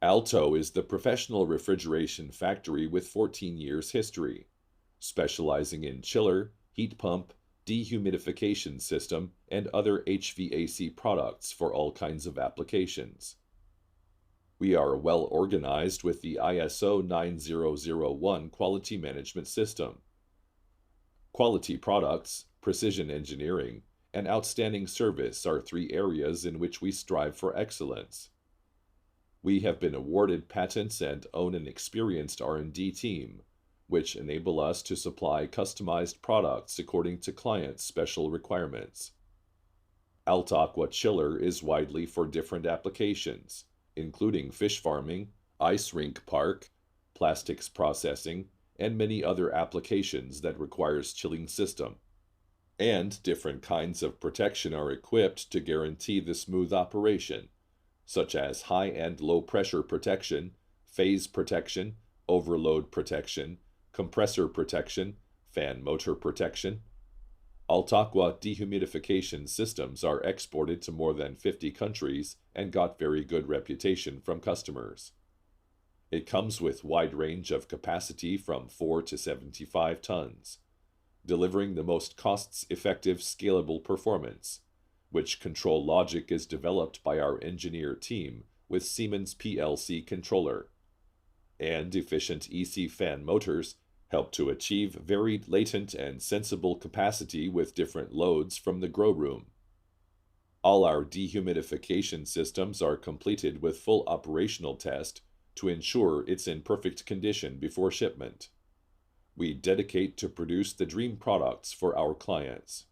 Alto is the professional refrigeration factory with 14 years history, specializing in chiller, heat pump, dehumidification system, and other HVAC products for all kinds of applications. We are well organized with the ISO 9001 quality management system. Quality products, precision engineering, and outstanding service are three areas in which we strive for excellence. We have been awarded patents and own an experienced R&D team, which enable us to supply customized products according to clients' special requirements. Altaqua chiller is widely for different applications, including fish farming, ice rink park, plastics processing, and many other applications that requires chilling system. And different kinds of protection are equipped to guarantee the smooth operation, such as high and low pressure protection, phase protection, overload protection, compressor protection, fan motor protection. Altaqua dehumidification systems are exported to more than 50 countries and got very good reputation from customers. It comes with wide range of capacity from 4 to 75 tons, delivering the most cost-effective scalable performance, which control logic is developed by our engineer team with Siemens PLC controller. And efficient EC fan motors help to achieve varied latent and sensible capacity with different loads from the grow room. All our dehumidification systems are completed with full operational test to ensure it's in perfect condition before shipment. We dedicate to produce the dream products for our clients.